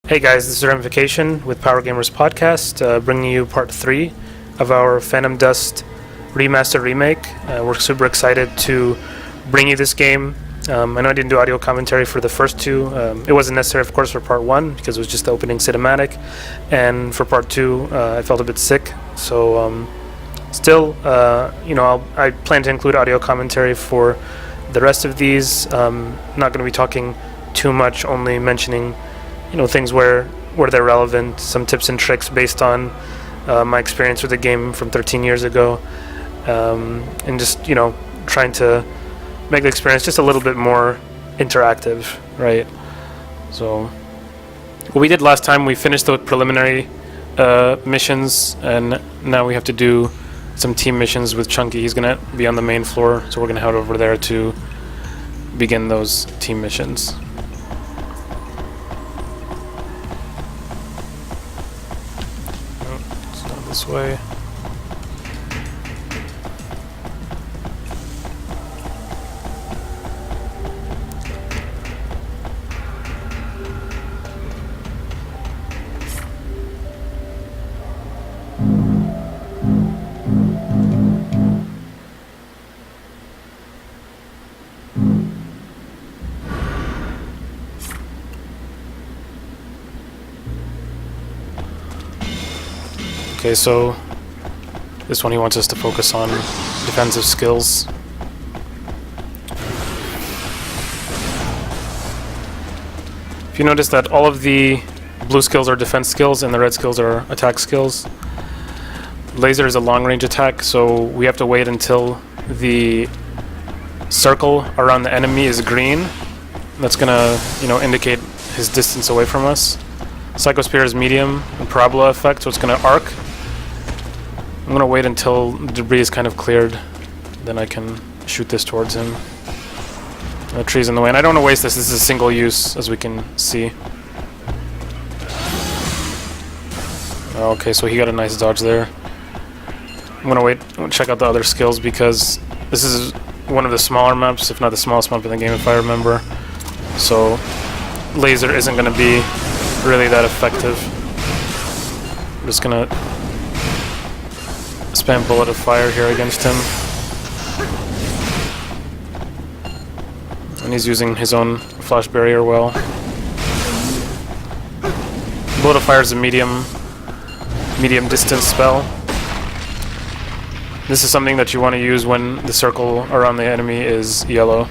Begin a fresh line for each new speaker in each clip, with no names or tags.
Hey guys, this is Ramification with Power Gamers Podcast, bringing you part 3 of our Phantom Dust Remaster remake. We're super excited to bring you this game. I know I didn't do audio commentary for the first two. It wasn't necessary, of course, for part 1 because it was just the opening cinematic. And for part 2, I felt a bit sick. So still, I plan to include audio commentary for the rest of these. Not going to be talking too much, only mentioning things where they're relevant, some tips and tricks based on my experience with the game from 13 years ago, and just trying to make the experience just a little bit more interactive, right? So what we did last time, we finished the preliminary missions, and now we have to do some team missions with Chunky. He's gonna be on the main floor, so we're gonna head over there to begin those team missions. This way. Okay, so this one he wants us to focus on defensive skills. If you notice that all of the blue skills are defense skills and the red skills are attack skills. Laser is a long-range attack, so we have to wait until the circle around the enemy is green. That's gonna, indicate his distance away from us. Psychosphere is medium, and Parabola effect, so it's gonna arc. I'm gonna wait until the debris is kind of cleared, then I can shoot this towards him. The tree's in the way, and I don't want to waste this. This is a single use, as we can see. Okay, so he got a nice dodge there. I'm gonna wait and check out the other skills because this is one of the smaller maps, if not the smallest map in the game, if I remember. So laser isn't gonna be really that effective. I'm just gonna spam bullet of fire here against him. And he's using his own flash barrier well. Bullet of fire is a medium distance spell. This is something that you want to use when the circle around the enemy is yellow.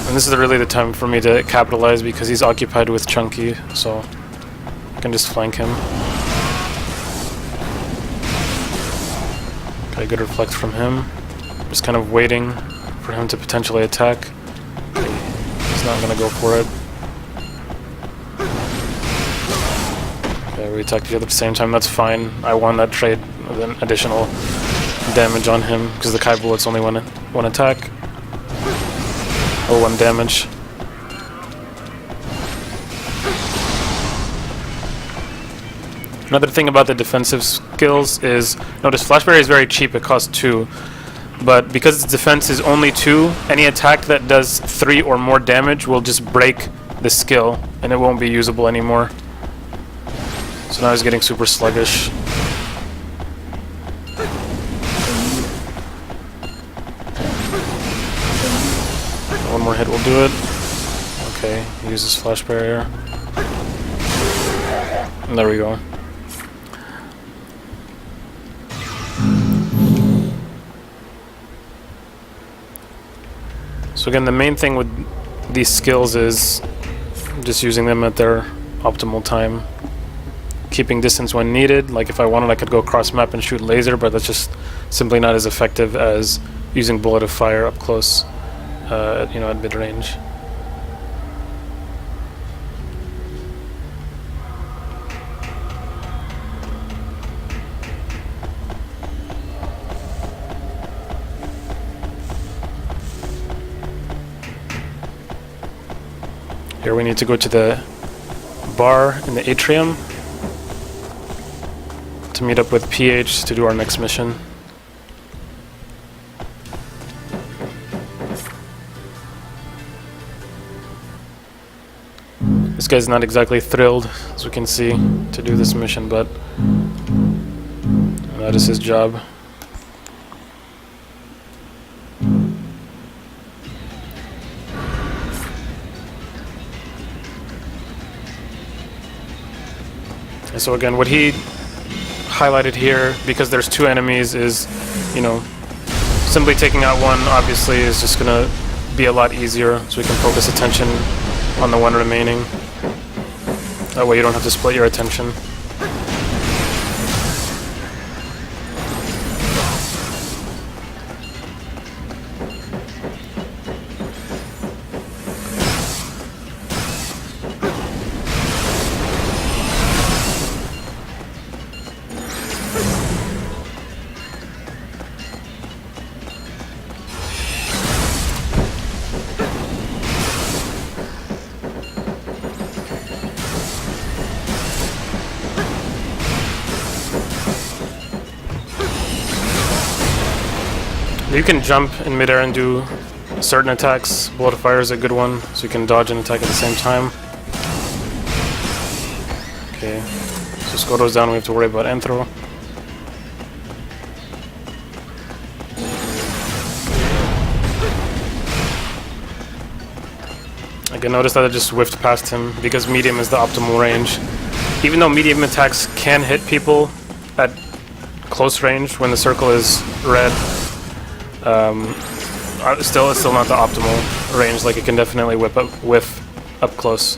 And this is really the time for me to capitalize because he's occupied with Chunky, so I can just flank him. Okay, good reflect from him. Just kind of waiting for him to potentially attack. Okay, he's not gonna go for it. Okay, we attacked each other at the same time, that's fine. I won that trade with an additional damage on him because the Kai bullet's only one attack. Or 1 damage. Another thing about the defensive skills is, notice Flash Barrier is very cheap, it costs 2. But because its defense is only 2, any attack that does 3 or more damage will just break the skill, and it won't be usable anymore. So now he's getting super sluggish. One more hit will do it. Okay, he uses Flash Barrier. And there we go. So again, the main thing with these skills is just using them at their optimal time. Keeping distance when needed. Like if I wanted, I could go across map and shoot laser, but that's just simply not as effective as using bullet of fire up close, at mid-range. Here we need to go to the bar in the atrium to meet up with PH to do our next mission. This guy's not exactly thrilled, as we can see, to do this mission, but that is his job. And so again, what he highlighted here, because there's two enemies, is, you know, simply taking out one obviously is just gonna be a lot easier, so we can focus attention on the one remaining. That way you don't have to split your attention. You can jump in midair and do certain attacks. Bullet fire is a good one, so you can dodge and attack at the same time. Okay, so Skoto's down, we have to worry about Anthro. Again, notice that I just whiffed past him because medium is the optimal range. Even though medium attacks can hit people at close range when the circle is red, it's still not the optimal range. Like, it can definitely whiff up close.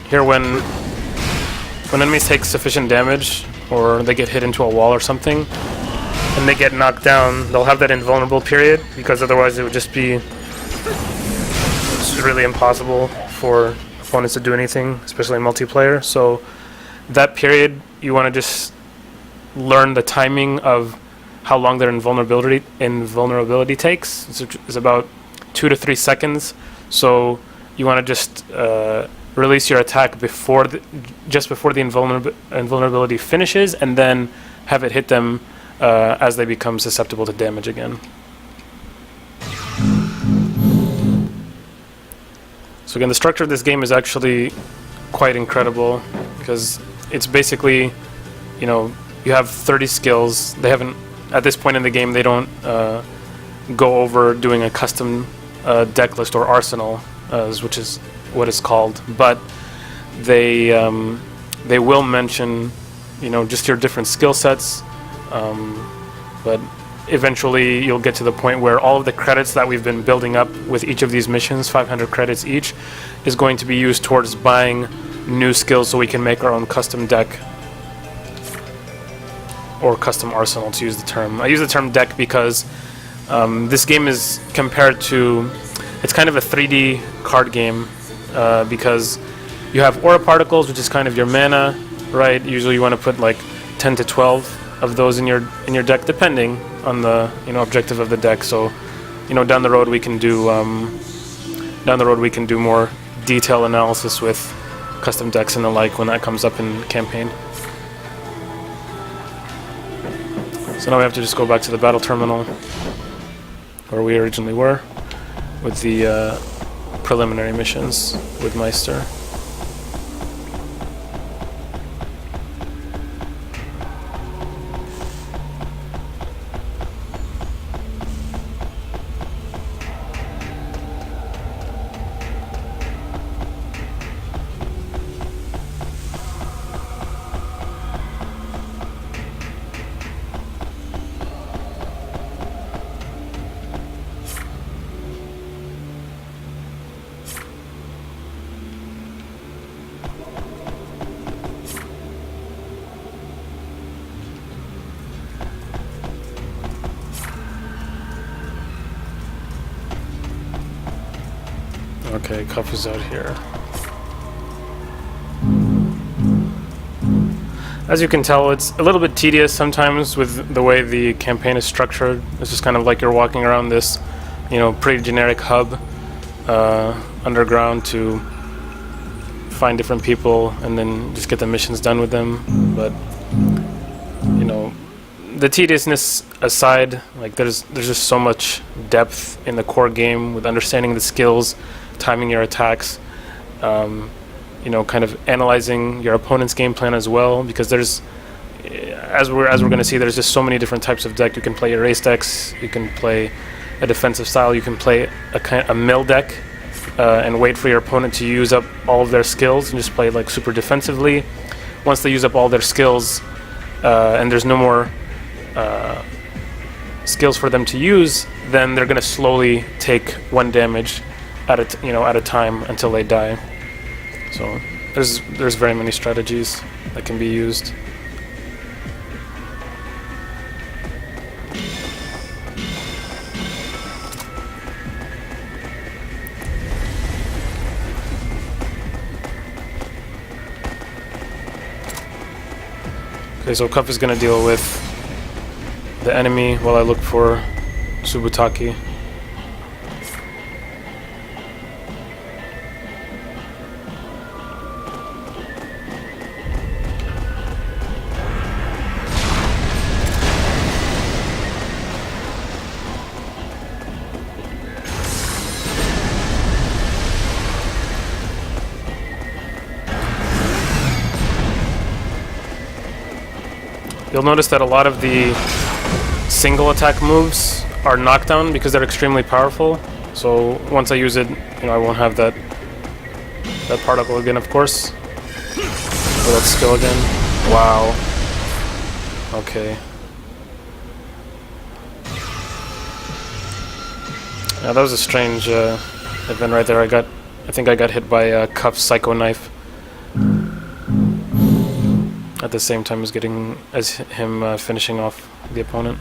Here, when enemies take sufficient damage, or they get hit into a wall or something, and they get knocked down, they'll have that invulnerable period, because otherwise it would just be really impossible for opponents to do anything, especially in multiplayer. So that period, you want to just learn the timing of how long their invulnerability takes. It's about 2 to 3 seconds. So you want to just release your attack just before the invulnerability finishes, and then have it hit them as they become susceptible to damage again. So again, the structure of this game is actually quite incredible, because it's basically, you know, you have 30 skills. They haven't, at this point in the game, they don't go over doing a custom deck list or arsenal, which is what it's called, but they will mention, you know, just your different skill sets, but eventually you'll get to the point where all of the credits that we've been building up with each of these missions, 500 credits each, is going to be used towards buying new skills so we can make our own custom deck, or custom arsenal, to use the term. I use the term deck because this game is compared to, it's kind of a 3D card game, because you have aura particles, which is kind of your mana, right? Usually you want to put like 10 to 12 of those in your deck, depending on the, you know, objective of the deck. So, you know, down the road we can do more detailed analysis with custom decks and the like when that comes up in campaign. So now we have to just go back to the battle terminal where we originally were with the preliminary missions with Meister. Okay, Cuff is out here. As you can tell, it's a little bit tedious sometimes with the way the campaign is structured. It's just kind of like you're walking around this, you know, pretty generic hub underground to find different people and then just get the missions done with them. But you know, the tediousness aside, like there's just so much depth in the core game with understanding the skills, timing your attacks, you know, kind of analyzing your opponent's game plan as well, because there's, as we're going to see, there's just so many different types of deck. You can play your race decks, you can play a defensive style, you can play a mill deck and wait for your opponent to use up all of their skills and just play like super defensively. Once they use up all their skills and there's no more skills for them to use, then they're going to slowly take 1 damage at a time until they die. So there's very many strategies that can be used. Okay, so Cuff is going to deal with the enemy while I look for Subutaki. You'll notice that a lot of the single attack moves are knockdown because they're extremely powerful. So once I use it, you know, I won't have that particle again, of course. Or that skill again. Wow. Okay. Yeah, that was a strange event right there. I think I got hit by Cuff's Psycho Knife at the same time as him finishing off the opponent.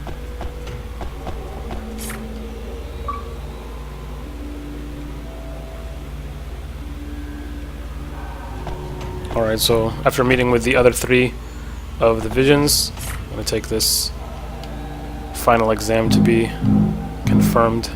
Alright, so after meeting with the other 3 of the visions, I'm going to take this final exam to be confirmed.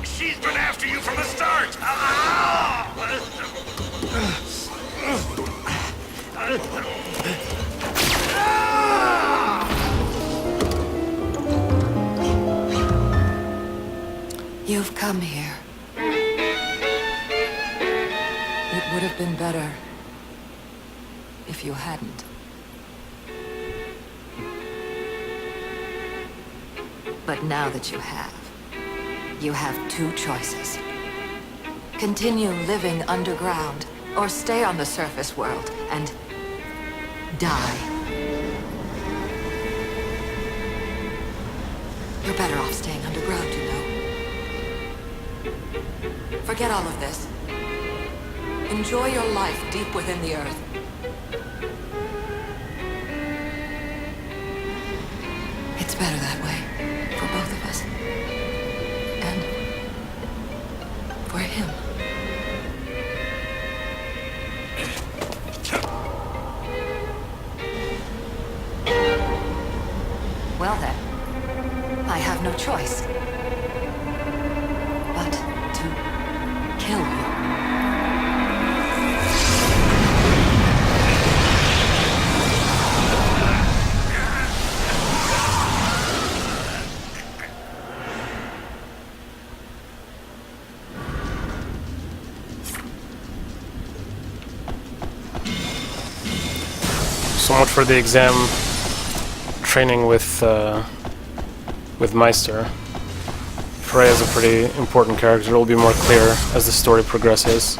She's been after you from the start!
You've come here. It would have been better if you hadn't. But now that you have 2 choices. Continue living underground, or stay on the surface world and die. You're better off staying underground, you know. Forget all of this. Enjoy your life deep within the earth. It's better that way, for both of us. And for him. Well then, I have no choice but to kill you.
So much for the exam training with Meister. Freya is a pretty important character. It will be more clear as the story progresses.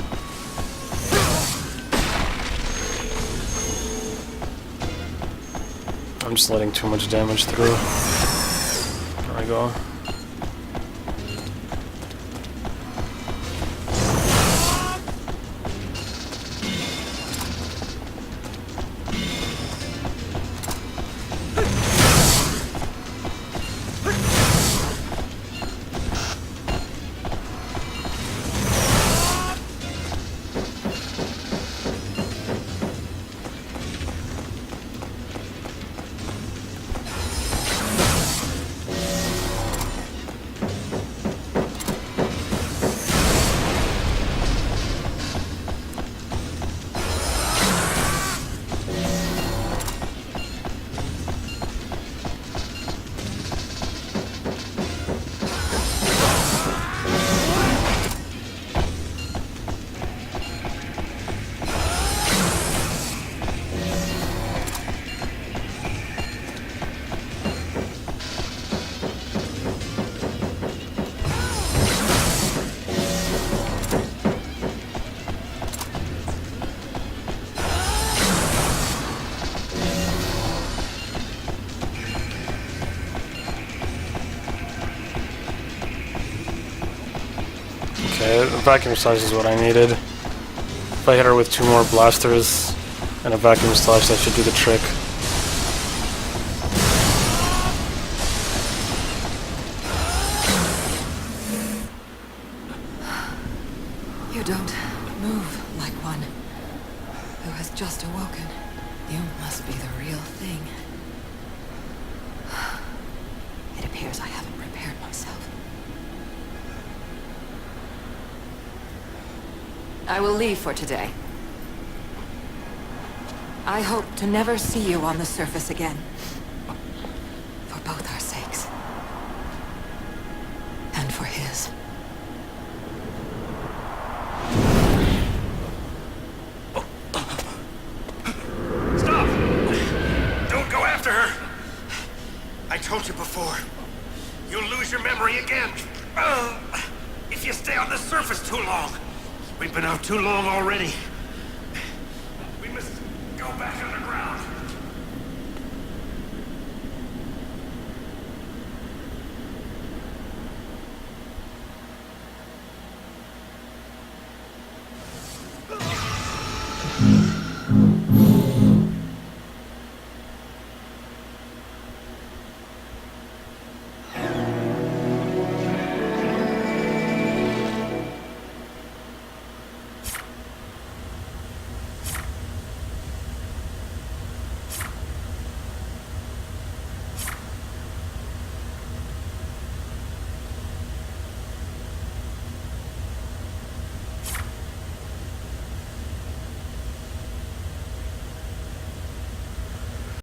I'm just letting too much damage through. There we go. Okay, a vacuum slash is what I needed. If I hit her with 2 more blasters and a vacuum slash, that should do the trick.
You don't move like one who has just awoken. You must be the real thing. It appears I haven't prepared myself. I will leave for today. I hope to never see you on the surface again. For both our sakes. And for his.
Stop! Don't go after her! I told you before. You'll lose your memory again. If you stay on the surface too long. We've been out too long already. We must go back under.